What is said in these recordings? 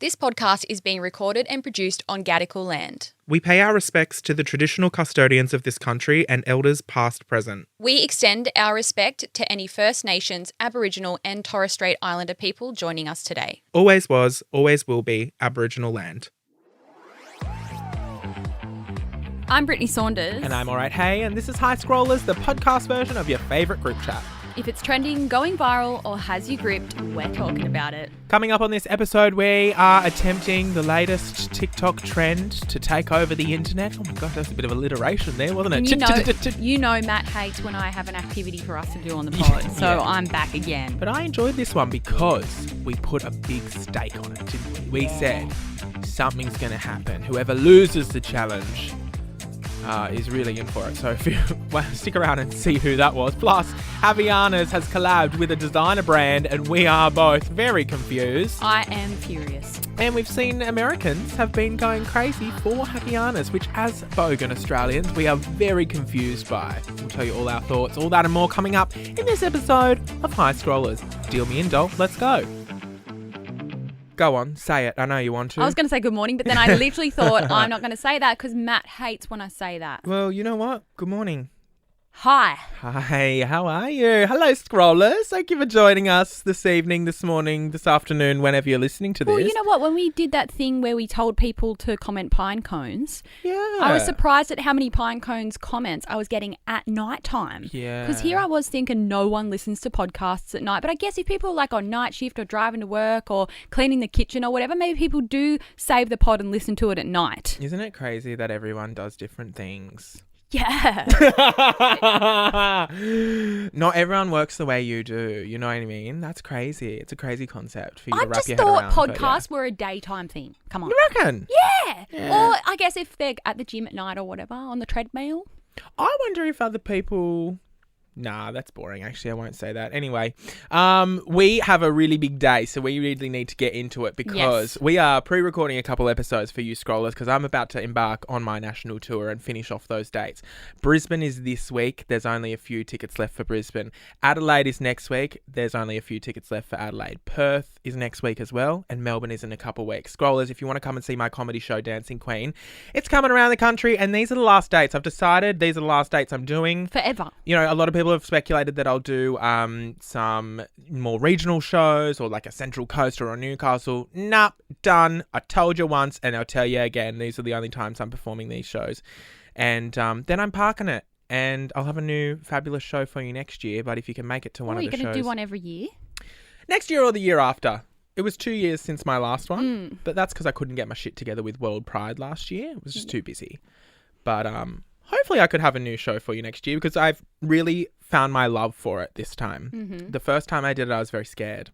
This podcast is being recorded and produced on Gadigal land. We pay our respects to the traditional custodians of this country and elders past, present. We extend our respect to any First Nations, Aboriginal and Torres Strait Islander people joining us today. Always was, always will be Aboriginal land. I'm Brittney Saunders. And I'm Alright Hey, and this is High Scrollers, the podcast version of your favourite group chat. If it's trending, going viral or has you gripped, we're talking about it. Coming up on this episode, we are attempting the latest TikTok trend to take over the internet. Oh my god, that's a bit of alliteration there, wasn't it? You know Matt hates when I have an activity for us to do on the pod, so I'm back again. But I enjoyed this one because we put a big stake on it, didn't we? We said something's going to happen. Whoever loses the challenge is really in for it. So if you stick around and see who that was. Plus, Havaianas has collabed with a designer brand and we are both very confused. I am furious. And we've seen Americans have been going crazy for Havaianas, which as bogan Australians, we are very confused by. We'll tell you all our thoughts, all that and more coming up in this episode of High Scrollers. Deal me in, doll. Let's go. Go on, say it. I know you want to. I was going to say good morning, but then I literally thought I'm not going to say that because Matt hates when I say that. Well, you know what? Good morning. Hi. Hi, how are you? Hello, Scrollers. Thank you for joining us this evening, this morning, this afternoon, whenever you're listening to this. Well, you know what? When we did that thing where we told people to comment pine cones, yeah, I was surprised at how many pine cones comments I was getting at night time. Yeah. Because here I was thinking no one listens to podcasts at night. But I guess if people are like on night shift or driving to work or cleaning the kitchen or whatever, maybe people do save the pod and listen to it at night. Isn't it crazy that everyone does different things? Yeah. Not everyone works the way you do. You know what I mean? That's crazy. It's a crazy concept for you to wrap your head around. I just thought podcasts were a daytime thing. Come on. You reckon? Yeah. Or I guess if they're at the gym at night or whatever, on the treadmill. I wonder if other people... Nah, that's boring. Actually, I won't say that. Anyway, we have a really big day, so we really need to get into it because we are pre-recording a couple episodes for you Scrollers because I'm about to embark on my national tour and finish off those dates. Brisbane is this week. There's only a few tickets left for Brisbane. Adelaide is next week. There's only a few tickets left for Adelaide. Perth is next week as well, and Melbourne is in a couple weeks. Scrollers, if you want to come and see my comedy show, Dancing Queen, it's coming around the country, and these are the last dates. I've decided these are the last dates I'm doing. Forever. You know, a lot of people have speculated that I'll do some more regional shows or like a Central Coast or a Newcastle. Nah, done. I told you once and I'll tell you again. These are the only times I'm performing these shows. And then I'm parking it and I'll have a new fabulous show for you next year. But if you can make it to one of the shows. Are you going to do one every year? Next year or the year after. It was 2 years since my last one. But that's because I couldn't get my shit together with World Pride last year. It was just too busy. But hopefully I could have a new show for you next year because I've really found my love for it this time. Mm-hmm. The first time I did it, I was very scared.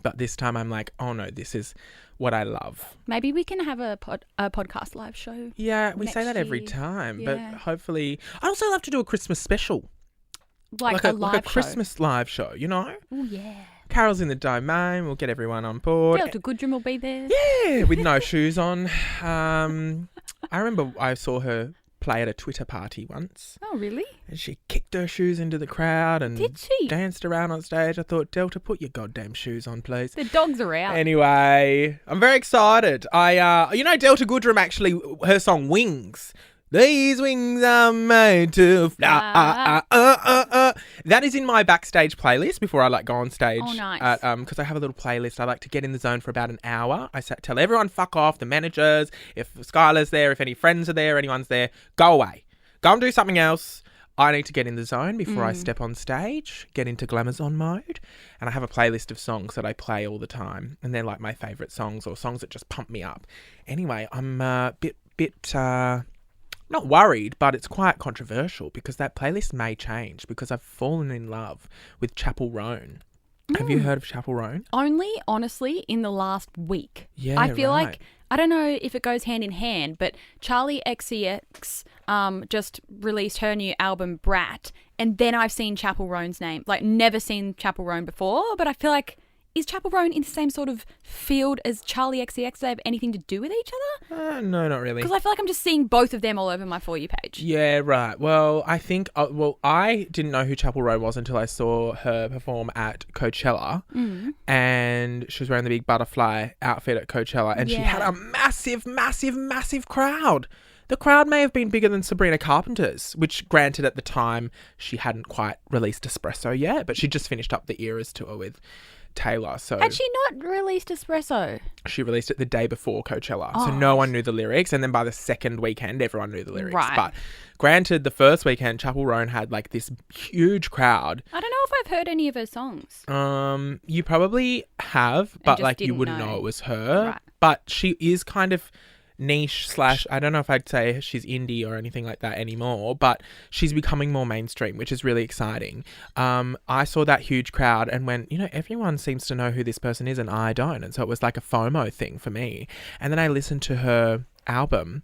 But this time I'm like, oh no, this is what I love. Maybe we can have a podcast live show. Yeah, we say that every time. Yeah. But hopefully... I'd also love to do a Christmas special. Like a live show. Christmas live show, you know? Oh, yeah. Carol's in the domain. We'll get everyone on board. Delta Goodrum will be there. Yeah, with no shoes on. I remember I saw her play at a Twitter party once. Oh, really? And she kicked her shoes into the crowd and did she? Danced around on stage. I thought, Delta, put your goddamn shoes on, please. The dogs are out. Anyway, I'm very excited. Delta Goodrum actually, her song Wings. These wings are made to fly. That is in my backstage playlist before I go on stage. Oh, nice. Because I have a little playlist. I like to get in the zone for about an hour. I tell everyone, fuck off, the managers, if Skylar's there, if any friends are there, anyone's there, go away. Go and do something else. I need to get in the zone before I step on stage, get into Glamazon mode. And I have a playlist of songs that I play all the time. And they're like my favourite songs or songs that just pump me up. Anyway, I'm a bit not worried, but it's quite controversial because that playlist may change because I've fallen in love with Chapel Roan. Have you heard of Chapel Roan? Only, honestly, in the last week. Yeah, I feel right. like, I don't know if it goes hand in hand, but Charlie XCX just released her new album, Brat, and then I've seen Chapel Roan's name. Like, never seen Chapel Roan before, but I feel like is Chapel Roan in the same sort of field as Charlie XCX? Do they have anything to do with each other? No, not really. Because I feel like I'm just seeing both of them all over my For You page. Yeah, right. Well, I think, I didn't know who Chapel Roan was until I saw her perform at Coachella. And she was wearing the big butterfly outfit at Coachella. And she had a massive, massive, massive crowd. The crowd may have been bigger than Sabrina Carpenter's, which granted at the time she hadn't quite released Espresso yet, but she just finished up the Eras tour with Taylor. So Had she not released Espresso? she released it the day before Coachella. So no one knew the lyrics. And then by the second weekend, everyone knew the lyrics. Right. But granted, the first weekend, Chapel Roan had like this huge crowd. I don't know if I've heard any of her songs. You probably have, but just like you didn't wouldn't know it was her. Right. But she is kind of niche / I don't know if I'd say she's indie or anything like that anymore, but she's becoming more mainstream, which is really exciting. I saw that huge crowd and went, everyone seems to know who this person is and I don't. And so it was like a FOMO thing for me. And then I listened to her album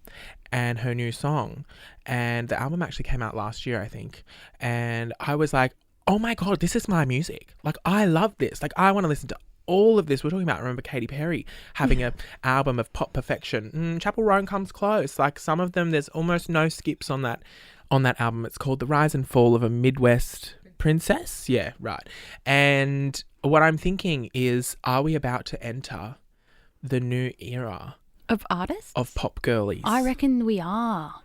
and her new song, and the album actually came out last year, I think. And I was like, oh my God, this is my music. Like, I love this. Like, I want to listen to all of this. We're talking about, remember Katy Perry having a album of pop perfection. Chapel Roan comes close. Like, some of them, there's almost no skips on that album. It's called The Rise and Fall of a Midwest Princess. Yeah, right. And what I'm thinking is, are we about to enter the new era Of artists? of pop girlies? I reckon we are.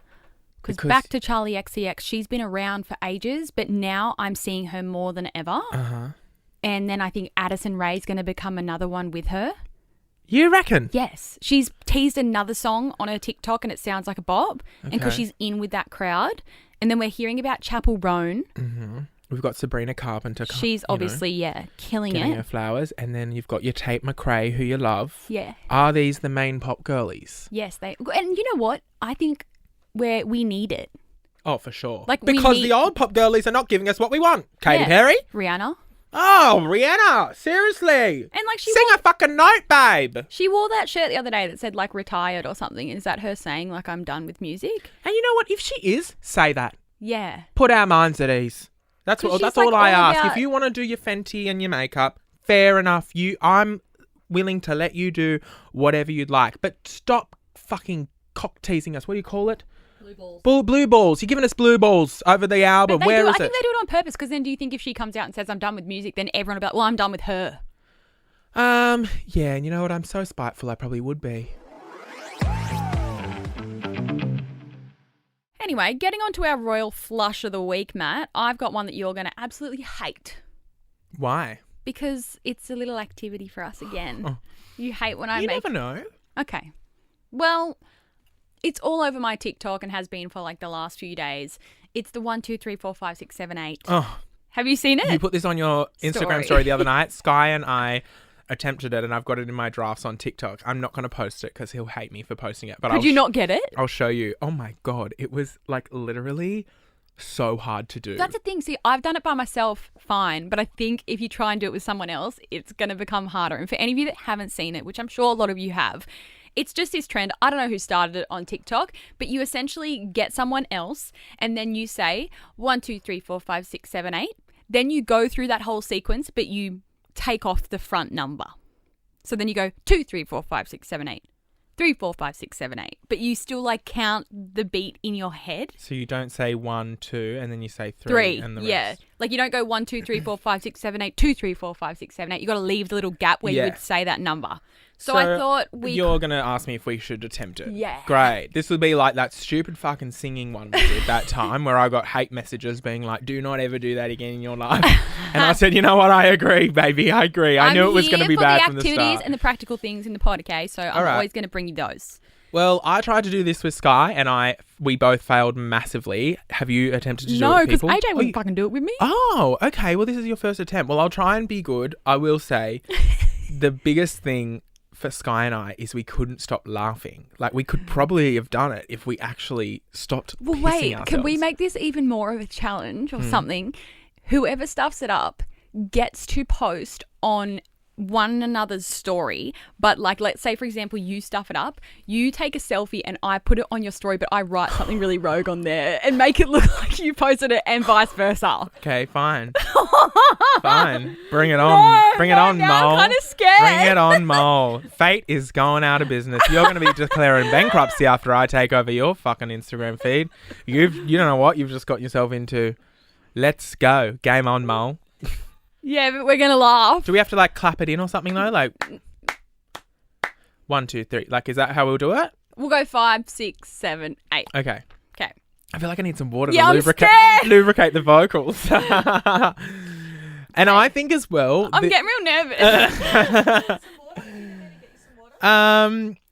Because back to Charlie XCX, she's been around for ages, but now I'm seeing her more than ever. And then I think Addison Rae's going to become another one with her. You reckon? Yes. She's teased another song on her TikTok and it sounds like a bop. And because she's in with that crowd. And then we're hearing about Chapel Roan. We've got Sabrina Carpenter. She's obviously, killing getting it. her flowers. And then you've got your Tate McRae, who you love. Yeah. Are these the main pop girlies? Yes. And you know what? I think we need it. Oh, for sure. Like, because the old pop girlies are not giving us what we want. Katy Yeah. Perry? Rihanna. Oh, Rihanna. Seriously. And like Sing a fucking note, babe. She wore that shirt the other day that said like retired or something. Is that her saying like I'm done with music? And you know what? If she is, say that. Yeah. Put our minds at ease. That's 'Cause what. she's, That's like, all I all ask. about- If you want to do your Fenty and your makeup, fair enough. I'm willing to let you do whatever you'd like, but stop fucking cock teasing us. What do you call it? Blue balls. Blue balls. You're giving us blue balls over the album. But Where is I think it? they do it on purpose because then do you think if she comes out and says I'm done with music, then everyone will be like, well, I'm done with her. Yeah, and you know what? I'm so spiteful I probably would be. Anyway, getting on to our royal flush of the week, Matt, I've got one that you're going to absolutely hate Why? because it's a little activity for us again. Oh. You hate when I You make... never know. Okay. Well, it's all over my TikTok and has been for like the last few days. It's the 1, 2, 3, 4, 5, 6, 7, 8. Oh, Have you seen it? you put this on your Instagram story the other night. Sky and I attempted it, and I've got it in my drafts on TikTok. I'm not going to post it because he'll hate me for posting it. But Could you not get it? I'll show you. Oh my God. It was like literally so hard to do. That's the thing. See, I've done it by myself, fine. But I think if you try and do it with someone else, it's going to become harder. And for any of you that haven't seen it, which I'm sure a lot of you have, it's just this trend. I don't know who started it on TikTok, but you essentially get someone else and then you say 1, 2, 3, 4, 5, 6, 7, 8. Then you go through that whole sequence, but you take off the front number. So then you go 2, 3, 4, 5, 6, 7, 8. 3, 4, 5, 6, 7, 8. But you still like count the beat in your head. So you don't say 1, 2, and then you say 3 3, and the yeah. rest. Like you don't go 1, 2, 3, 4, 5, 6, 7, 8, 2, 3, 4, 5, 6, 7, 8. You got to leave the little gap where you would say that number. So I thought you're going to ask me if we should attempt it. Yeah. Great. This would be like that stupid fucking singing one we did that time where I got hate messages being like, do not ever do that again in your life. And I said, you know what? I agree, baby. I agree. I knew it was going to be bad from the start. I'm here for the activities and the practical things in the pod, okay? So I'm always going to bring you those. Well, I tried to do this with Sky and we both failed massively. Have you attempted to do it with people? No, because AJ wouldn't fucking do it with me. Oh, okay. Well, this is your first attempt. Well, I'll try and be good. I will say the biggest thing for Sky and I is we couldn't stop laughing. Like, we could probably have done it if we actually stopped Well, pissing wait, ourselves. can we make this even more of a challenge or something? Whoever stuffs it up gets to post on one another's story, but like, let's say, for example, you stuff it up, you take a selfie and I put it on your story, but I write something really rogue on there and make it look like you posted it and vice versa. Okay, fine. Fine. Bring it on. Bring it on, now Mole. I'm kind of scared. Bring it on, Mole. Fate is going out of business. You're going to be declaring bankruptcy after I take over your fucking Instagram feed. You don't know what you've just got yourself into. Let's go. Game on, Mole. Yeah, but we're going to laugh. Do we have to like clap it in or something though? Like 1, 2, 3. Like, is that how we'll do it? We'll go 5, 6, 7, 8. Okay. Okay. I feel like I need some water Yeah, to I'm scared. lubricate the vocals. And I think as well. I'm getting real nervous.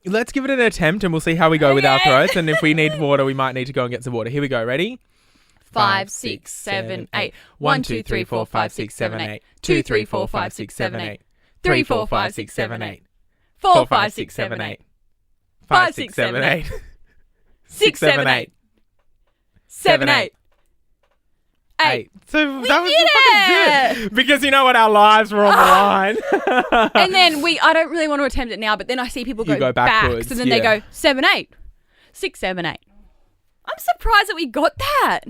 Let's give it an attempt and we'll see how we go with our throats. And if we need water, we might need to go and get some water. Here we go. Ready? 5, 6, 7, 8. 1, 2, 3, 4, 5, 6, 7, 8. 2, 3, 4, 5, 6, 7, 8. 3, 4, 5, 6, 7, 8. 4, 5, 6, 7, 8. 5, 6, 7, 8. 6, 7, 8. 7, 8. 8. So that was fucking good. Because you know what? Our lives were on the line. And then I don't really want to attempt it now, but then I see people go backwards. back. So then they go 7, 8. 6, 7, 8. I'm surprised that we got that.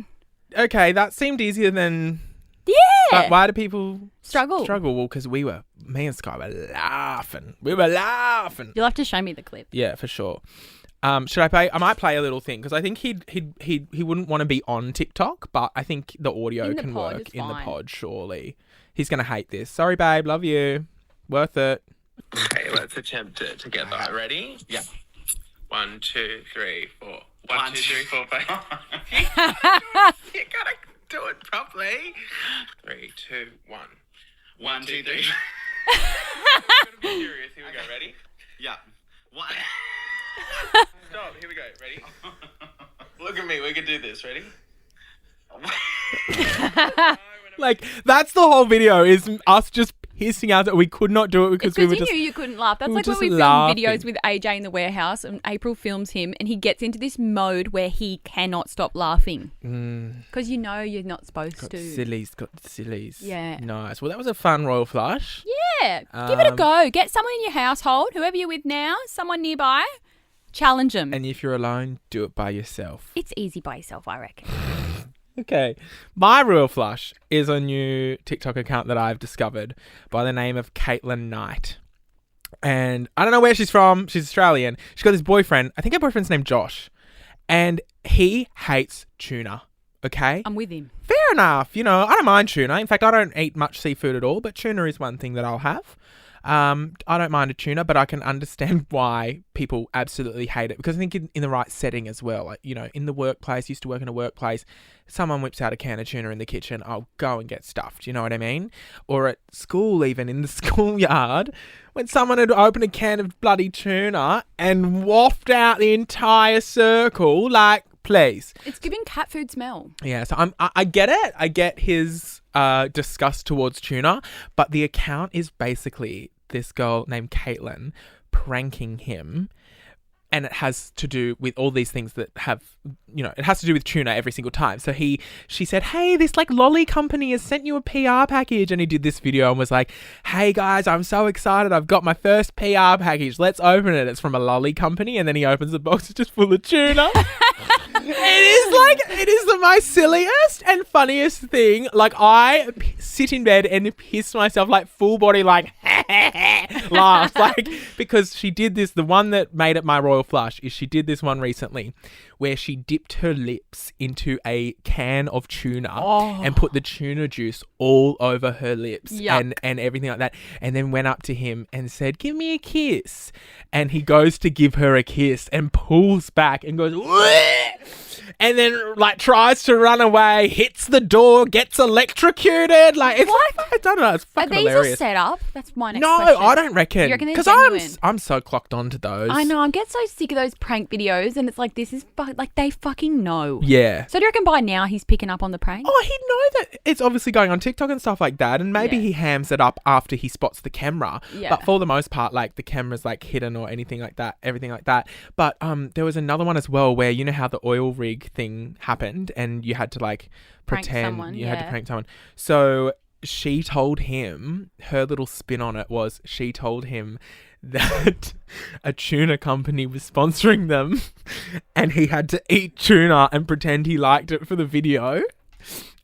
Okay, that seemed easier than... Yeah. But why do people struggle? Well, because me and Sky were laughing. We were laughing. You'll have to show me the clip. Yeah, for sure. Should I play? I might play a little thing because I think he wouldn't want to be on TikTok, but I think the audio can work in the pod. Surely he's gonna hate this. Sorry, babe. Love you. Worth it. Okay, let's attempt it together. Ready? Yeah. 1, 2, 3, 4. 1, 2, 3, 4, 5. You gotta do it properly. 3, 2, 1. 1, 2, 3. It's gonna be serious. Here we go. Ready? Yeah. 1. Stop. Here we go. Ready? Look at me. We can do this. Ready? Like, that's the whole video, is us just pissing out that we could not do it because we were just... you knew you couldn't laugh. That's we like were when we just film laughing. videos with AJ in the warehouse and April films him and he gets into this mode where he cannot stop laughing. Because you know you're not supposed to. Got sillies. Yeah. Nice. Well, that was a fun royal flush. Yeah. Give it a go. Get someone in your household, whoever you're with now, someone nearby. Challenge them. And if you're alone, do it by yourself. It's easy by yourself, I reckon. Okay. My royal flush is a new TikTok account that I've discovered by the name of Caitlin Knight. And I don't know where she's from. She's Australian. She's got this boyfriend. I think her boyfriend's named Josh. And he hates tuna. Okay? I'm with him. Fair enough. You know, I don't mind tuna. In fact, I don't eat much seafood at all, but tuna is one thing that I'll have. I don't mind a tuna, but I can understand why people absolutely hate it, because I think in the right setting as well. Like, you know, in the workplace, used to work in a workplace, someone whips out a can of tuna in the kitchen, I'll go and get stuffed. You know what I mean? Or at school, even in the schoolyard, when someone had opened a can of bloody tuna and waft out the entire circle, like, please. It's giving cat food smell. Yeah, so I get it. I get his disgust towards tuna, but the account is basically this girl named Caitlin pranking him, and it has to do with all these things that have, you know, it has to do with tuna every single time. So she said, hey, this like lolly company has sent you a PR package, and he did this video and was like, hey guys, I'm so excited, I've got my first PR package, let's open it. It's from a lolly company, and then he opens the box, it's just full of tuna. It is the most silliest and funniest thing. Like, I sit in bed and piss myself, like, full body, like, laughs. Like, because she did this, the one that made it my royal flush is she did this one recently where she dipped her lips into a can of tuna and put the tuna juice all over her lips and everything like that. And then went up to him and said, give me a kiss. And he goes to give her a kiss and pulls back and goes, "Wah!" And then like tries to run away, hits the door, gets electrocuted. Like, it's like, I don't know, it's fucking hilarious. Are these all set up? That's my next No, question. I don't reckon. You reckon they're because genuine? I'm so clocked onto those. I know. I get so sick of those prank videos, and it's like, this is like they fucking know. Yeah. So do you reckon by now he's picking up on the prank? Oh, he'd know that it's obviously going on TikTok and stuff like that, and maybe Yeah. he hams it up after he spots the camera. Yeah. But for the most part, like, the camera's like hidden or anything like that, everything like that. But there was another one as well where, you know how the oil rig thing happened and you had to like Prank pretend someone, you had to yeah. prank someone. So she told him, her little spin on it was, she told him that a tuna company was sponsoring them and he had to eat tuna and pretend he liked it for the video.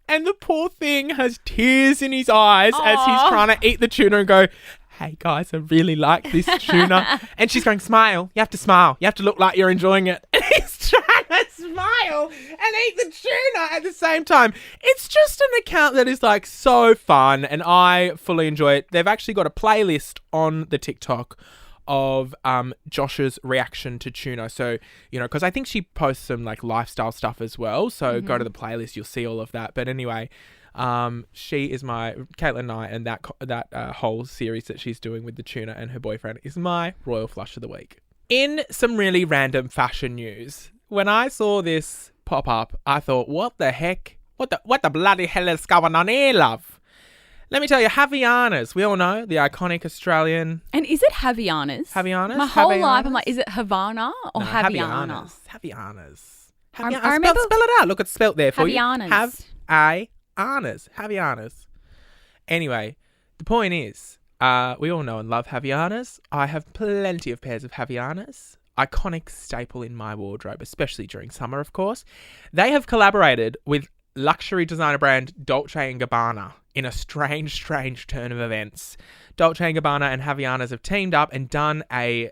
And the poor thing has tears in his eyes as he's trying to eat the tuna and go, hey guys, I really like this tuna. And she's going, smile. You have to smile. You have to look like you're enjoying it. And he's trying to smile and eat the tuna at the same time. It's just an account that is like so fun and I fully enjoy it. They've actually got a playlist on the TikTok of Josh's reaction to tuna. So, you know, because I think she posts some like lifestyle stuff as well. So go to the playlist, you'll see all of that. But anyway, she is my Caitlin and I, and that whole series that she's doing with the tuna and her boyfriend is my royal flush of the week. In some really random fashion news, when I saw this pop up, I thought, what the heck? What the bloody hell is going on here, love? Let me tell you, Havaianas. We all know the iconic Australian. And is it Havaianas? Havaianas? My whole life, I'm like, is it Havana or Havaiana? Havaianas. I remember. Spell it out. Look, it's spelt there for Havaianas. you. Havaianas. Anyway, the point is, we all know and love Havaianas. I have plenty of pairs of Havaianas. Iconic staple in my wardrobe, especially during summer, of course. They have collaborated with luxury designer brand Dolce & Gabbana in a strange turn of events. Dolce & Gabbana and Havaianas have teamed up and done a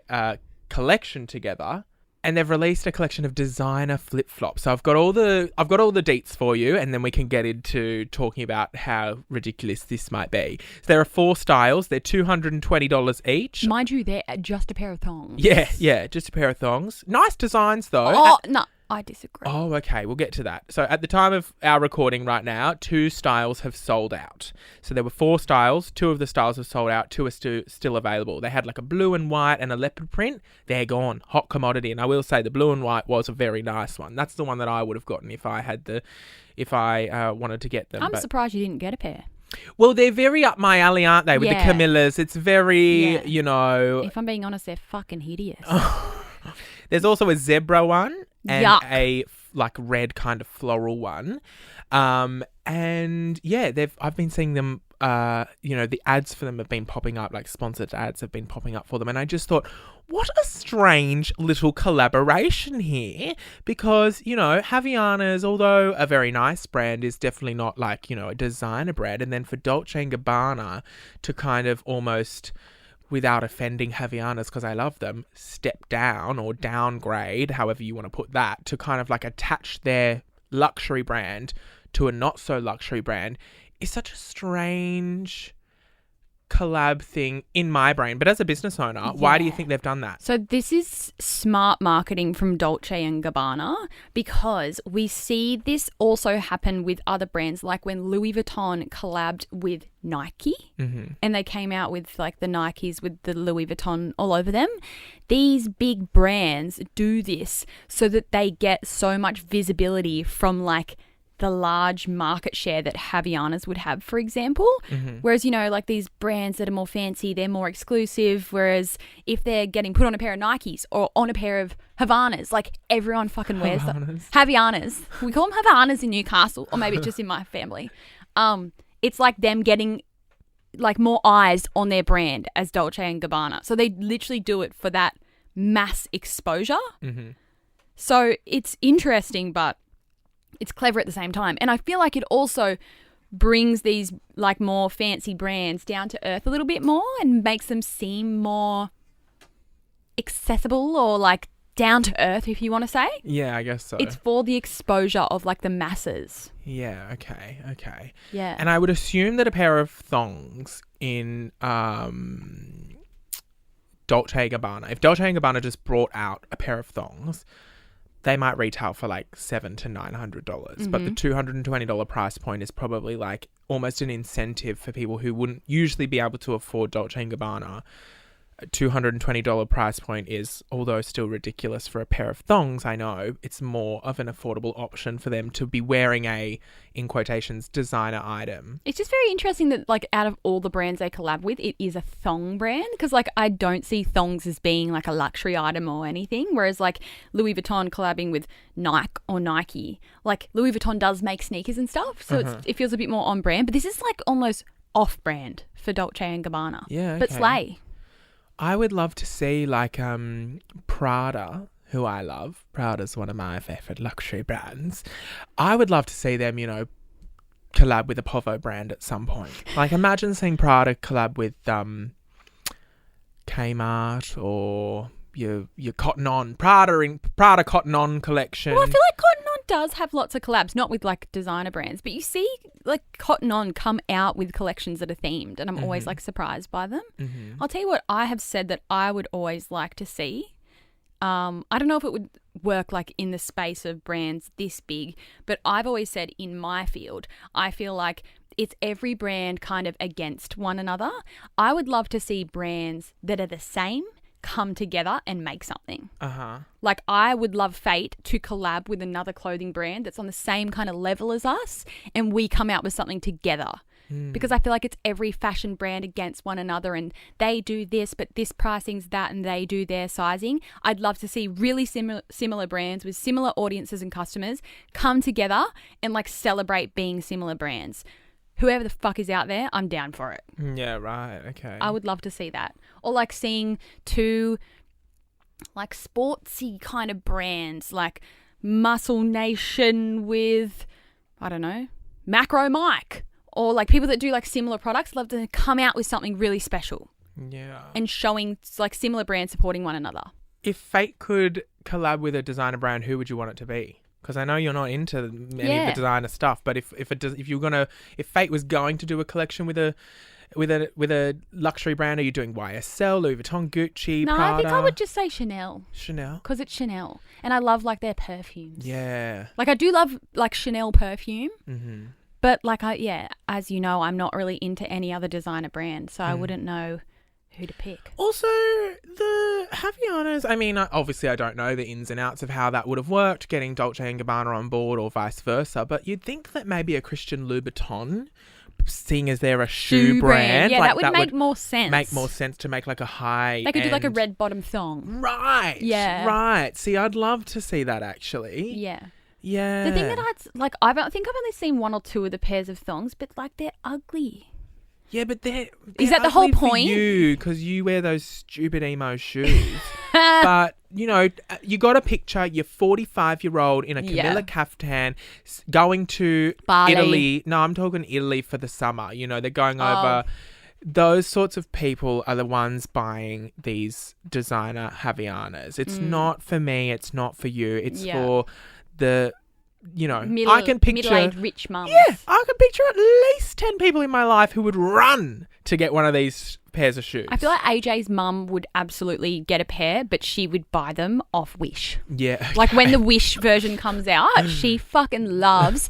collection together, and they've released a collection of designer flip-flops. So I've got all the deets for you, and then we can get into talking about how ridiculous this might be. So there are 4 styles. They're $220 each. Mind you, they're just a pair of thongs. Yeah, just a pair of thongs. Nice designs though. Oh, no. I disagree. Oh, okay. We'll get to that. So at the time of our recording right now, 2 styles have sold out. So there were 4 styles. 2 of the styles have sold out. 2 are still available. They had like a blue and white and a leopard print. They're gone. Hot commodity. And I will say the blue and white was a very nice one. That's the one that I would have gotten if I wanted to get them. I'm surprised you didn't get a pair. Well, they're very up my alley, aren't they? With the Camillas. It's very, you know. If I'm being honest, they're fucking hideous. There's also a zebra one and Yuck. a like red kind of floral one. And yeah, I've been seeing them, you know, the ads for them have been popping up, like sponsored ads have been popping up for them. And I just thought, what a strange little collaboration here, because, you know, Havaianas, although a very nice brand, is definitely not like, you know, a designer brand. And then for Dolce & Gabbana to kind of almost, without offending Havaianas, because I love them, step down or downgrade, however you want to put that, to kind of like attach their luxury brand to a not so luxury brand is such a strange collab thing in my brain. But as a business owner, why do you think they've done that? So this is smart marketing from Dolce & Gabbana, because we see this also happen with other brands, like when Louis Vuitton collabed with Nike and they came out with like the Nikes with the Louis Vuitton all over them. These big brands do this so that they get so much visibility from like the large market share that Havaianas would have, for example. Whereas, you know, like these brands that are more fancy, they're more exclusive. Whereas if they're getting put on a pair of Nikes or on a pair of Havanas, like everyone fucking wears them. Havaianas. We call them Havanas in Newcastle, or maybe it's just in my family. It's like them getting like more eyes on their brand as Dolce & Gabbana. So they literally do it for that mass exposure. So it's interesting, but it's clever at the same time. And I feel like it also brings these like more fancy brands down to earth a little bit more and makes them seem more accessible or like down to earth, if you want to say. Yeah, I guess so. It's for the exposure of like the masses. Yeah, okay. Yeah. And I would assume that a pair of thongs in Dolce & Gabbana, if Dolce & Gabbana just brought out a pair of thongs, they might retail for like $700 to $900. But the $220 price point is probably like almost an incentive for people who wouldn't usually be able to afford Dolce & Gabbana $220 price point is, although still ridiculous for a pair of thongs, I know, it's more of an affordable option for them to be wearing a, in quotations, designer item. It's just very interesting that, like, out of all the brands they collab with, it is a thong brand. Because, like, I don't see thongs as being, like, a luxury item or anything. Whereas, like, Louis Vuitton collabing with Nike or Nike. Like, Louis Vuitton does make sneakers and stuff. So it feels a bit more on brand. But this is, like, almost off-brand for Dolce & Gabbana. Yeah, But slay. I would love to see, like, Prada, who I love. Prada's one of my favourite luxury brands. I would love to see them, you know, collab with a Povo brand at some point. Like, imagine seeing Prada collab with Kmart or your Cotton On. Prada Cotton On collection. Well, I feel like Cotton On does have lots of collabs, not with, like, designer brands, but you see, like, Cotton On come out with collections that are themed, and I'm always, like, surprised by them. I'll tell you what I have said that I would always like to see. I don't know if it would work, like, in the space of brands this big, but I've always said in my field, I feel like it's every brand kind of against one another. I would love to see brands that are the same come together and make something. Like, I would love Fate to collab with another clothing brand that's on the same kind of level as us, and we come out with something together. Because I feel like it's every fashion brand against one another, and they do this, but this pricing's that, and they do their sizing. I'd love to see really similar brands with similar audiences and customers come together and, like, celebrate being similar brands. Whoever the fuck is out there, I'm down for it. Yeah, right. Okay. I would love to see that. Or, like, seeing two, like, sportsy kind of brands, like Muscle Nation with, I don't know, Macro Mike. Or, like, people that do, like, similar products love to come out with something really special. Yeah. And showing, like, similar brands supporting one another. If Fate could collab with a designer brand, who would you want it to be? Because I know you're not into any of the designer stuff, but if Fate was going to do a collection with a luxury brand, are you doing YSL, Louis Vuitton, Gucci, No, Prada? I think I would just say Chanel. Chanel? Because it's Chanel. And I love, like, their perfumes. Yeah. Like, I do love, like, Chanel perfume. Mm-hmm. But, like, as you know, I'm not really into any other designer brand, so I wouldn't know who to pick. Also, the Havaianas, I mean, obviously I don't know the ins and outs of how that would have worked, getting Dolce & Gabbana on board or vice versa, but you'd think that maybe a Christian Louboutin, seeing as they're a shoe brand. Yeah, like, that would make more sense. Make more sense to make, like, a high They could do, like, a red bottom thong. Right. Yeah. Right. See, I'd love to see that, actually. Yeah. Yeah. The thing that I think I've only seen one or two of the pairs of thongs, but, like, they're ugly. Yeah, but they're Is that the whole ugly for point? you, because you wear those stupid emo shoes. But, you know, you got a picture, you're 45-year-old in a Camilla caftan going to Bali. Italy. No, I'm talking Italy for the summer. You know, they're going over. Those sorts of people are the ones buying these designer Havaianas. It's not for me. It's not for you. It's for the... You know, I can picture middle-aged rich mums. Yeah, I can picture at least 10 people in my life who would run to get one of these pairs of shoes. I feel like AJ's mum would absolutely get a pair, but she would buy them off Wish. Yeah. Okay. Like, when the Wish version comes out, she fucking loves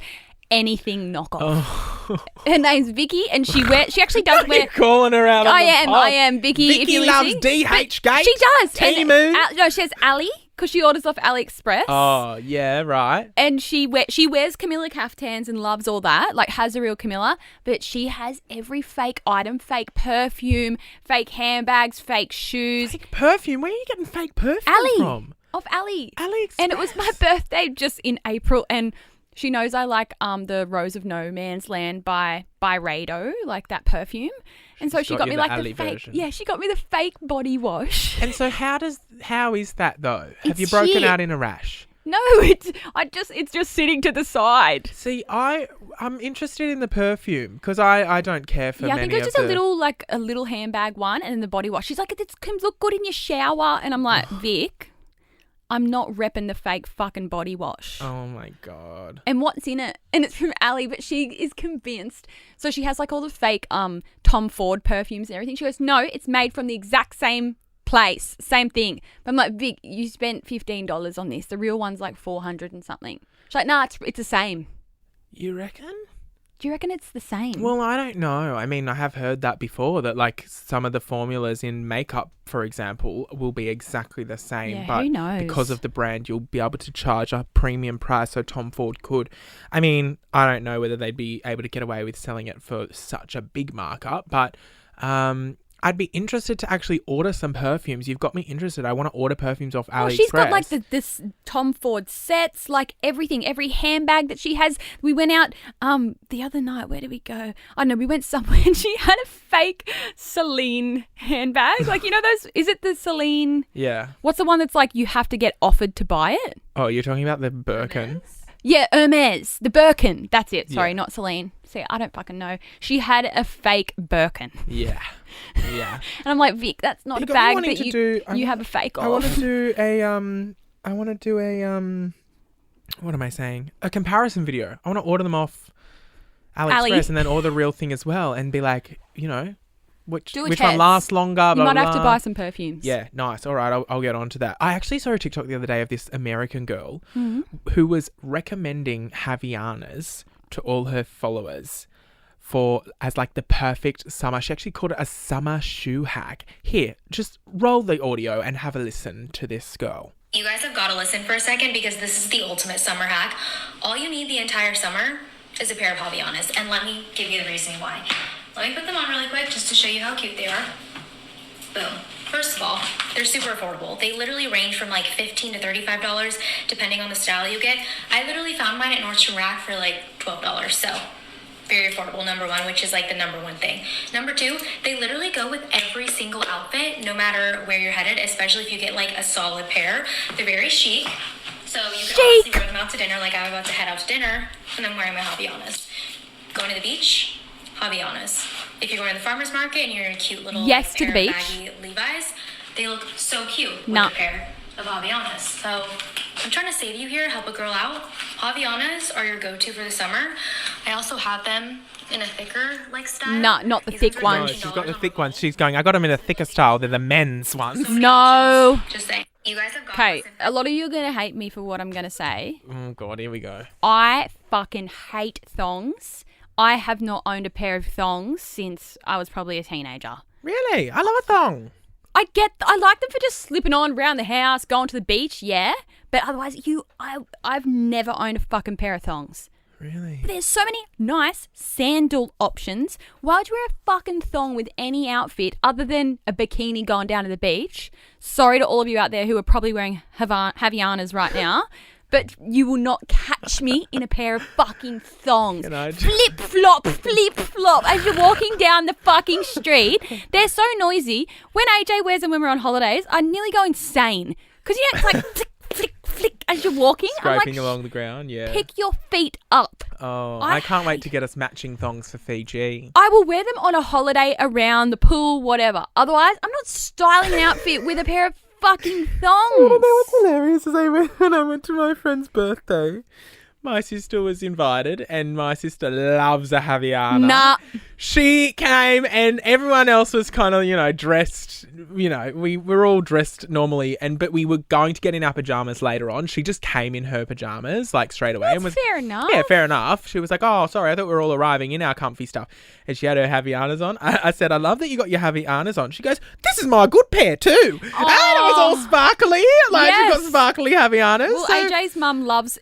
anything knockoff. Oh. Her name's Vicky, and she actually does wear... You're calling her out on the pod. I am Vicky. Vicky if you're loves listening. DH Gate. She does. Temu. No, she has Ali, because she orders off AliExpress. Oh, yeah, right. And she wears Camilla caftans and loves all that, like, has a real Camilla, but she has every fake item, fake perfume, fake handbags, fake shoes. Fake perfume? Where are you getting fake perfume Ali. from? Off Ali. AliExpress. And it was my birthday just in April, and she knows I like the Rose of No Man's Land by Rado, like that perfume. And so she got me, like, Ali the fake version. Yeah, she got me the fake body wash. And so how is that though? Have It's you broken shit. out in a rash? No, it's just sitting to the side. See, I'm interested in the perfume because I don't care for Yeah, I many think it was of just a little handbag one, and then the body wash. She's like, it can look good in your shower, and I'm like, Vic, I'm not repping the fake fucking body wash. Oh my God. And what's in it? And it's from Ali, but she is convinced. So she has, like, all the fake Tom Ford perfumes and everything. She goes, no, it's made from the exact same place, same thing. But I'm like, Vic, you spent $15 on this. The real one's like $400 and something. She's like, nah, it's the same. You reckon? Do you reckon it's the same? Well, I don't know. I mean, I have heard that before, that like some of the formulas in makeup, for example, will be exactly the same. Yeah, but who knows? because of the brand, you'll be able to charge a premium price. So Tom Ford could. I mean, I don't know whether they'd be able to get away with selling it for such a big markup, but I'd be interested to actually order some perfumes. You've got me interested. I want to order perfumes off AliExpress. Well, she's got like this Tom Ford sets, like everything, every handbag that she has. We went out the other night. Where did we go? I don't know. We went somewhere and she had a fake Celine handbag. Like, you know those? Is it the Celine? Yeah. What's the one that's like you have to get offered to buy it? Oh, you're talking about the Birkin? Yeah, Hermes, the Birkin. That's it. Sorry, Yeah. not Celine. See, I don't fucking know. She had a fake Birkin. Yeah. Yeah. And I'm like, Vic, that's not You a got me bag wanting that to you have a fake of. I want to do a what am I saying? A comparison video. I want to order them off AliExpress Ali. and then order the real thing as well and be like, you know, which Do a one test. lasts longer, You blah, might blah, have to blah. buy some perfumes. Yeah, nice. All right, I'll get on to that. I actually saw a TikTok the other day of this American girl Mm-hmm. who was recommending Havaianas to all her followers as like the perfect summer. She actually called it a summer shoe hack. Here, just roll the audio and have a listen to this girl. You guys have got to listen for a second because this is the ultimate summer hack. All you need the entire summer is a pair of Havaianas, and let me give you the reasoning why. Let me put them on really quick just to show you how cute they are. Boom. First of all, they're super affordable. They literally range from like $15 to $35 depending on the style you get. I literally found mine at Nordstrom Rack for like $12, so very affordable, number one, which is like the number one thing. Number two, they literally go with every single outfit, no matter where you're headed, especially if you get like a solid pair. They're very chic. So you can obviously wear them out to dinner, like I'm about to head out to dinner, and I'm wearing my Havaianas. Going to the beach, Havaianas. If you're going to the farmer's market and you're in a cute little Yes, to pair the of beach. baggy Levi's, they look so cute with Nah. a pair of Havaianas. So I'm trying to save you here, help a girl out. Havaianas are your go-to for the summer. I also have them in a thicker like style. Nah, not the These thick ones are ones. No, $13 she's got the on thick ones. Ravelry. She's going, I got them in a thicker style. They're the men's ones. So many No. options. Just saying. You guys have got to Okay, listen. a lot of you are going to hate me for what I'm going to say. Oh, God, here we go. I fucking hate thongs. I have not owned a pair of thongs since I was probably a teenager. Really? I love a thong. I like them for just slipping on around the house, going to the beach, yeah. But otherwise, I've never owned a fucking pair of thongs. Really? There's so many nice sandal options. Why would you wear a fucking thong with any outfit other than a bikini going down to the beach? Sorry to all of you out there who are probably wearing Havaianas right now, but you will not catch me in a pair of fucking thongs. Can I- Flip flop, as you're walking down the fucking street. They're so noisy. When AJ wears them when we're on holidays, I nearly go insane. Because, you know, it's like flick, flick, flick as you're walking. Scraping I'm like, along the ground, yeah. pick your feet up. Oh, I I can't wait to get us matching thongs for Fiji. I will wear them on a holiday around the pool, whatever. Otherwise, I'm not styling an outfit with a pair of fucking thongs. What's hilarious is when I went to my friend's birthday, my sister was invited and my sister loves a Havaiana. Nah. She came and everyone else was kind of, you know, dressed, you know, we were all dressed normally but we were going to get in our pajamas later on. She just came in her pajamas like straight away. and was Fair enough. Yeah, fair enough. She was like, oh, sorry, I thought we were all arriving in our comfy stuff. And she had her Havaianas on. I said, I love that you got your Havaianas on. She goes, this is my good pair too. And it was all sparkly. Like, she got Yes. sparkly Havaianas. Well, so- AJ's mum loves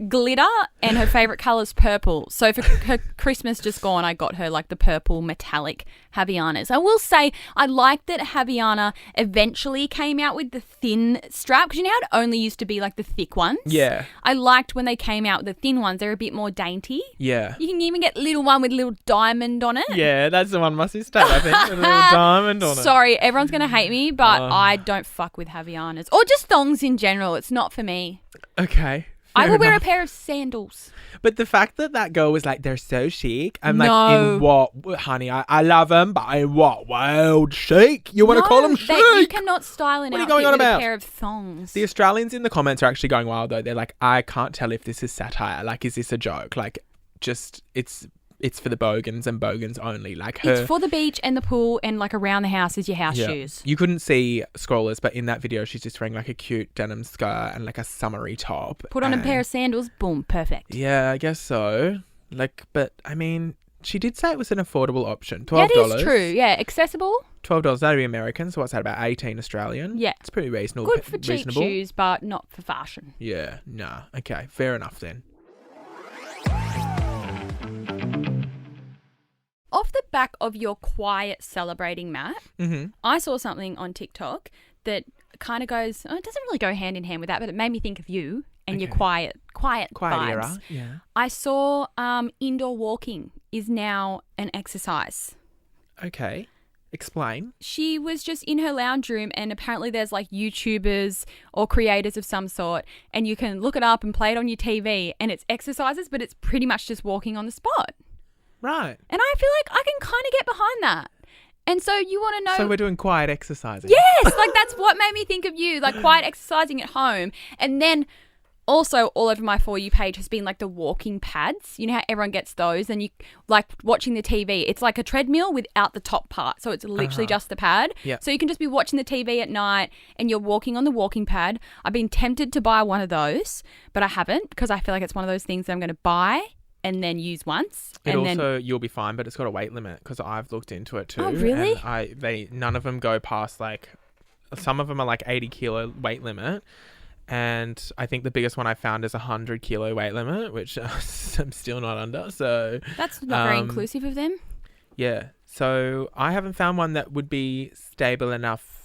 glitter and her favourite colour's purple. So for her Christmas just gone, I got her like the purple metallic Havaianas. I will say I like that Havaiana eventually came out with the thin strap because you know how it only used to be like the thick ones? Yeah. I liked when they came out with the thin ones. They're a bit more dainty. Yeah. You can even get a little one with a little diamond on it. Yeah, that's the one my sister had, I think. With a little diamond on it. Sorry, everyone's going to hate me, but I don't fuck with Havaianas. Or just thongs in general. It's not for me. Okay. I fair will wear a enough. pair of sandals. But the fact that girl was like, they're so chic. I'm No. like, in what? Honey, I love them, but in what world? Chic? You want to call them chic? You cannot style an What are you outfit going on with about? a pair of thongs. The Australians in the comments are actually going wild though. They're like, I can't tell if this is satire. Like, is this a joke? Like, just it's for the bogans and bogans only. Like her. It's for the beach and the pool and like around the house is your house Yeah. shoes. You couldn't see scrollers, but in that video, she's just wearing like a cute denim skirt and like a summery top. Put on a pair of sandals, boom, perfect. Yeah, I guess so. Like, but I mean, she did say it was an affordable option. $12. Yeah, it is true. Yeah, accessible. $12. That'd be American. So what's that, about 18 Australian? Yeah. It's pretty reasonable. Good for cheap reasonable. shoes, but not for fashion. Yeah, nah. Okay, fair enough then. Off the back of your quiet celebrating, Matt, I saw something on TikTok that kind of goes, it doesn't really go hand in hand with that, but it made me think of you and your quiet vibes. Era, yeah. I saw indoor walking is now an exercise. Okay, explain. She was just in her lounge room, and apparently there's like YouTubers or creators of some sort, and you can look it up and play it on your TV, and it's exercises, but it's pretty much just walking on the spot. Right. And I feel like I can kind of get behind that. And so you want to know... So we're doing quiet exercising. Yes! Like that's what made me think of you, like quiet exercising at home. And then also all over my For You page has been like the walking pads. You know how everyone gets those and you like watching the TV. It's like a treadmill without the top part. So it's literally just the pad. Yep. So you can just be watching the TV at night and you're walking on the walking pad. I've been tempted to buy one of those, but I haven't because I feel like it's one of those things that I'm going to buy and then use once. You'll be fine, but it's got a weight limit because I've looked into it too. Oh, really? And none of them go past like, some of them are like 80 kilo weight limit. And I think the biggest one I found is 100 kilo weight limit, which I'm still not under. So that's not very inclusive of them. Yeah. So I haven't found one that would be stable enough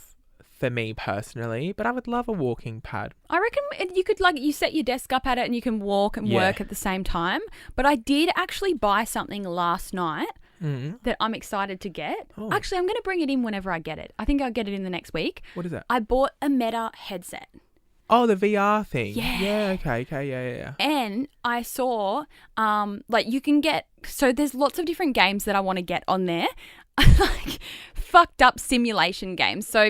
for me personally, but I would love a walking pad. I reckon you could you set your desk up at it and you can walk and work at the same time. But I did actually buy something last night that I'm excited to get. Oh. Actually, I'm going to bring it in whenever I get it. I think I'll get it in the next week. What is that? I bought a Meta headset. Oh, the VR thing. Yeah. Yeah, okay, yeah. And I saw, you can get, so there's lots of different games that I want to get on there. Like fucked up simulation games. So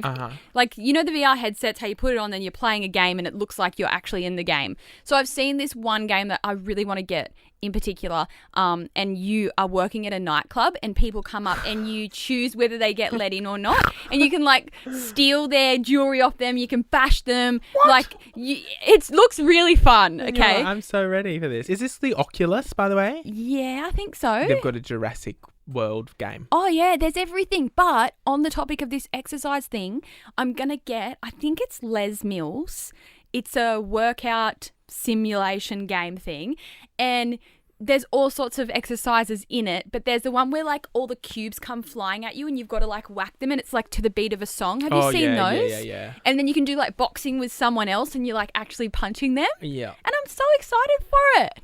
like, you know, the VR headsets, how you put it on and you're playing a game and it looks like you're actually in the game. So I've seen this one game that I really want to get in particular. And you are working at a nightclub and people come up and you choose whether they get let in or not. And you can like steal their jewelry off them. You can bash them. What? Like it looks really fun. Okay. I'm so ready for this. Is this the Oculus, by the way? Yeah, I think so. They've got a Jurassic World game. Oh yeah, there's everything. But on the topic of this exercise thing, I'm gonna get, I think it's Les Mills. It's a workout simulation game thing, and there's all sorts of exercises in it. But there's the one where like all the cubes come flying at you, and you've got to like whack them, and it's like to the beat of a song. Have you seen those? Yeah. And then you can do like boxing with someone else, and you're like actually punching them. Yeah. And I'm so excited for it.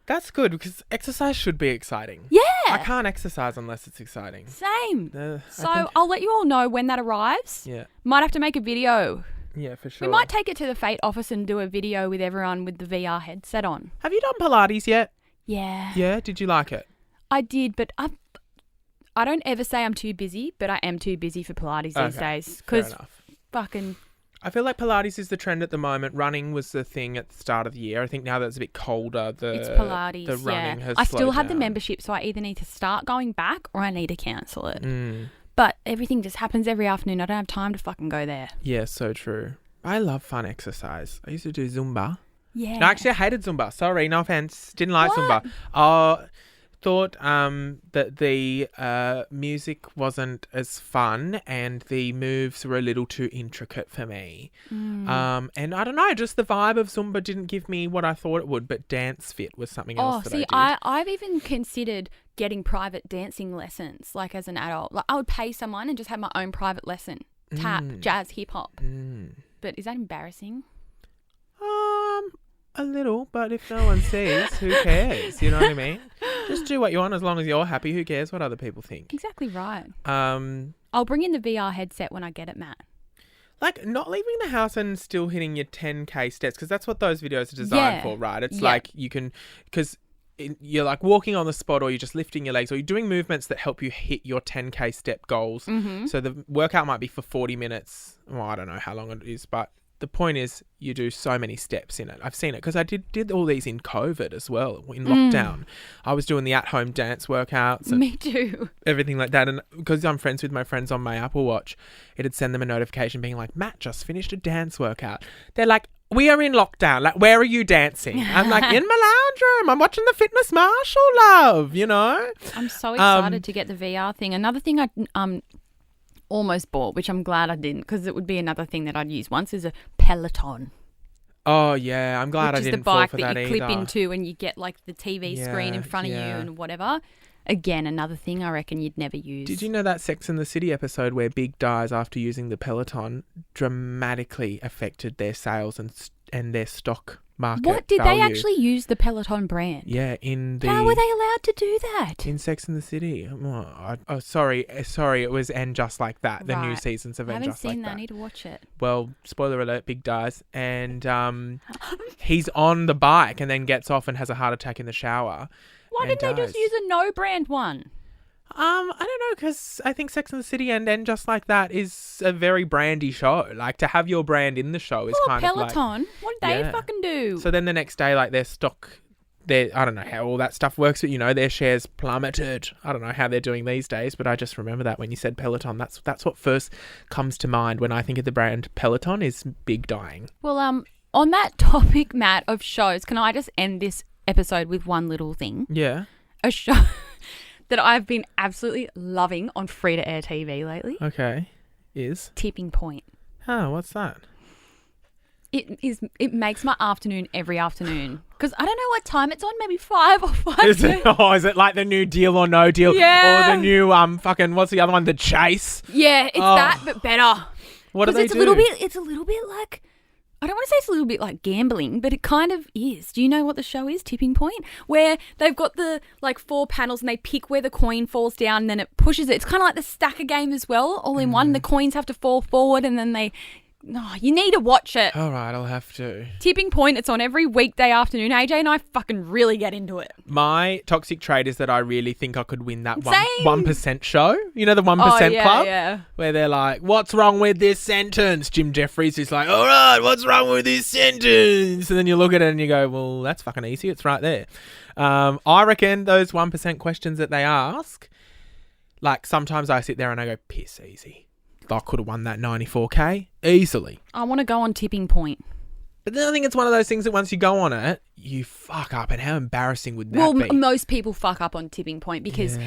That's good because exercise should be exciting. Yeah. I can't exercise unless it's exciting. Same. I'll let you all know when that arrives. Yeah. Might have to make a video. Yeah, for sure. We might take it to the Fate office and do a video with everyone with the VR headset on. Have you done Pilates yet? Yeah. Yeah? Did you like it? I did, but I don't ever say I'm too busy, but I am too busy for Pilates these days. Fair enough. Fucking... I feel like Pilates is the trend at the moment. Running was the thing at the start of the year. I think now that it's a bit colder, it's Pilates, the running has I still slowed have the down. membership, so I either need to start going back or I need to cancel it. But everything just happens every afternoon. I don't have time to fucking go there. Yeah, so true. I love fun exercise. I used to do Zumba. Yeah. No, actually, I hated Zumba. Sorry, no offense. Didn't like What? Zumba. Thought that the music wasn't as fun and the moves were a little too intricate for me. And I don't know, just the vibe of Zumba didn't give me what I thought it would, but Dance Fit was something else that I did. I've even considered getting private dancing lessons, like as an adult. Like I would pay someone and just have my own private lesson. Tap, jazz, hip hop. But is that embarrassing? A little, but if no one sees, who cares? You know what I mean? Just do what you want as long as you're happy. Who cares what other people think? Exactly right. I'll bring in the VR headset when I get it, Matt. Like not leaving the house and still hitting your 10K steps, because that's what those videos are designed for, right? It's like you can, because you're like walking on the spot, or you're just lifting your legs, or you're doing movements that help you hit your 10K step goals. So the workout might be for 40 minutes. Well, I don't know how long it is, but the point is you do so many steps in it. I've seen it because I did all these in COVID as well, in lockdown. I was doing the at-home dance workouts. And me too. Everything like that. And because I'm friends with my friends on my Apple Watch, it'd send them a notification being like, Matt just finished a dance workout. They're like, we are in lockdown. Like, where are you dancing? I'm like, in my bedroom. I'm watching the Fitness Marshall, love, you know? I'm so excited to get the VR thing. Another thing I almost bought, which I'm glad I didn't, because it would be another thing that I'd use once, is a Peloton. Oh, yeah. I'm glad I didn't fall for that either. Which is the bike that you clip into and you get like the TV screen in front of you and whatever. Again, another thing I reckon you'd never use. Did you know that Sex and the City episode where Big dies after using the Peloton dramatically affected their sales and their stock market What? Did value? they actually use the Peloton brand? Yeah, How were they allowed to do that? in Sex and the City. Sorry. It was And Just Like That. The new Right. seasons of I And haven't Just Like seen that. That. I need to watch it. Well, spoiler alert, Big dies, and he's on the bike and then gets off and has a heart attack in the shower. Why and didn't they just dies. use a no brand one? I don't know, because I think Sex and the City and Just Like That is a very brandy show. Like, to have your brand in the show is Well, kind of like... Peloton. What did they Yeah. fucking do? So then the next day, like, their stock... I don't know how all that stuff works, but, you know, their shares plummeted. I don't know how they're doing these days, but I just remember that when you said Peloton. That's what first comes to mind when I think of the brand Peloton is Big dying. Well, on that topic, Matt, of shows, can I just end this episode with one little thing? Yeah. A show that I've been absolutely loving on free-to-air TV lately. Okay. Is? Tipping Point. Oh, what's that? It makes my afternoon every afternoon. Because I don't know what time it's on, maybe 5 or 5. Is it like the new Deal or No Deal? Yeah. Or the new what's the other one? The Chase. Yeah, it's that, but better. What do they it's do? It's a little bit like, I don't want to say it's a little bit like gambling, but it kind of is. Do you know what the show is, Tipping Point? Where they've got the 4 panels and they pick where the coin falls down and then it pushes it. It's kind of like the stacker game as well, all in one. The coins have to fall forward and then they... No, you need to watch it. All right, I'll have to. Tipping Point, it's on every weekday afternoon. AJ and I fucking really get into it. My toxic trait is that I really think I could win that Same. 1% show. You know, the 1% Club? Yeah. Where they're like, what's wrong with this sentence? Jim Jeffries is like, all right, what's wrong with this sentence? And then you look at it and you go, well, that's fucking easy. It's right there. I reckon those 1% questions that they ask, like sometimes I sit there and I go, piss easy. I could have won that 94K easily. I want to go on Tipping Point. But then I think it's one of those things that once you go on it, you fuck up. And how embarrassing would that be? Most people fuck up on Tipping Point because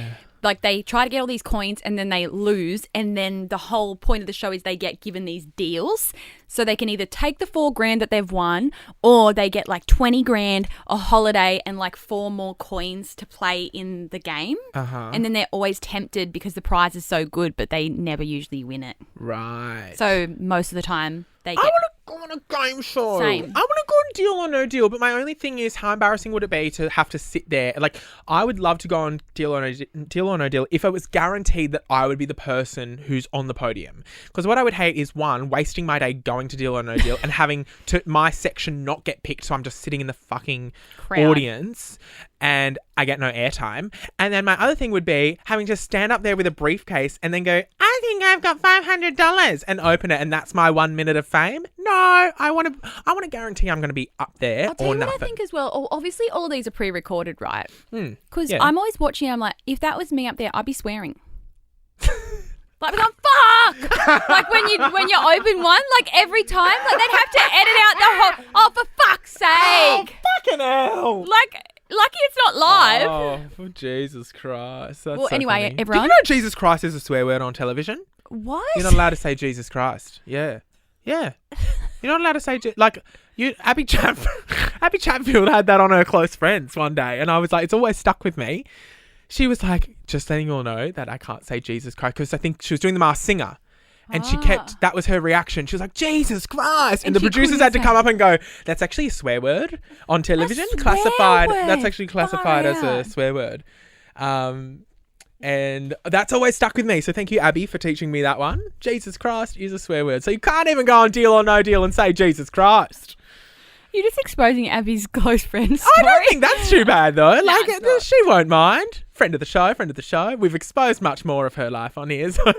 they try to get all these coins and then they lose. And then the whole point of the show is they get given these deals. So they can either take the $4,000 that they've won or they get $20,000, a holiday and 4 more coins to play in the game. And then they're always tempted because the prize is so good, but they never usually win it. Right. So most of the time they get... I want to go on a game show. Same. I want to go on Deal or No Deal, but my only thing is how embarrassing would it be to have to sit there? I would love to go on Deal or No Deal if it was guaranteed that I would be the person who's on the podium. Because what I would hate is, one, wasting my day going to Deal or No Deal and having my section not get picked, so I'm just sitting in the fucking crowd. Audience and I get no airtime. And then my other thing would be having to stand up there with a briefcase and then go, I think I've got $500 and open it and that's my 1 minute of fame. No, I want to guarantee I'm going to be up there I'll tell or you nothing. what I think as well. Obviously, all of these are pre-recorded, right? Because yeah. I'm always watching. I'm like, if that was me up there, I'd be swearing. Like, fuck! when you open one, every time, they'd have to edit out the whole. Oh, for fuck's sake! Oh, fucking hell! Lucky it's not live. Oh, for Jesus Christ! That's Well, so anyway, funny. everyone- Did you know Jesus Christ is a swear word on television? What? You're not allowed to say Jesus Christ. Yeah. You're not allowed to say Abby Chatfield had that on her close friends one day, and I was like, it's always stuck with me. She was like, just letting you all know that I can't say Jesus Christ, because I think she was doing the Masked Singer. And she that was her reaction. She was like, Jesus Christ. And the producers had to come up and go, that's actually a swear word on television. Swear word. That's actually classified as a swear word. And that's always stuck with me. So thank you, Abby, for teaching me that one. Jesus Christ is a swear word. So you can't even go on Deal or No Deal and say Jesus Christ. You're just exposing Abby's close friend's I story. don't think that's too bad, though. it's not. She won't mind. Friend of the show. We've exposed much more of her life on here, so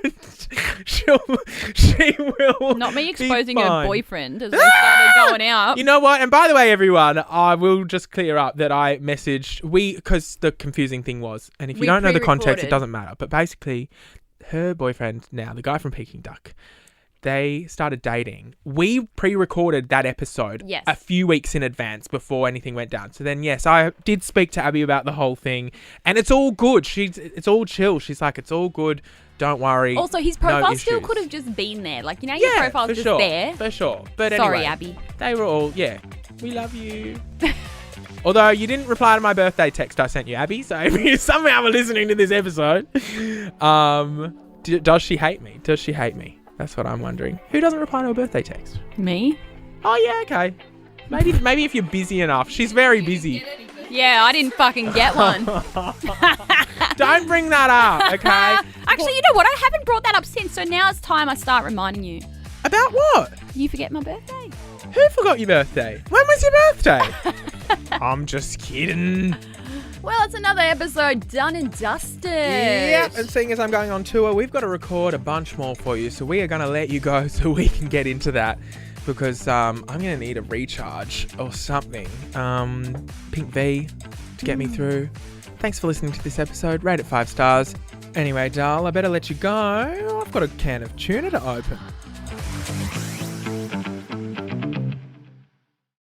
she will. Not me be exposing her fine. boyfriend as they started going out. You know what? And by the way, everyone, I will just clear up that I messaged because the confusing thing was, and if you We don't know the context, pre-recorded. it doesn't matter. But basically, her boyfriend now, the guy from Peking Duck, they started dating. We pre-recorded that episode Yes. a few weeks in advance before anything went down. So then, yes, I did speak to Abby about the whole thing, and it's all good. It's all chill. She's like, it's all good. Don't worry. Also, his no profile still issues. could have just been there. Like, your profile's for just sure, there. for sure. But Sorry, anyway, Abby. they were all, we love you. Although you didn't reply to my birthday text I sent you, Abby. So if you somehow were listening to this episode, does she hate me? Does she hate me? That's what I'm wondering. Who doesn't reply to a birthday text? Me? Oh, yeah, okay. Maybe if you're busy enough. She's very busy. Yeah, I didn't fucking get one. Don't bring that up, okay? Actually, you know what? I haven't brought that up since, so now it's time I start reminding you. About what? You forget my birthday. Who forgot your birthday? When was your birthday? I'm just kidding. Well, it's another episode done and dusted. Yep, and seeing as I'm going on tour, we've got to record a bunch more for you, so we are going to let you go so we can get into that, because I'm going to need a recharge or something. Pink V to get me through. Thanks for listening to this episode. Rate it 5 stars. Anyway, doll, I better let you go. I've got a can of tuna to open.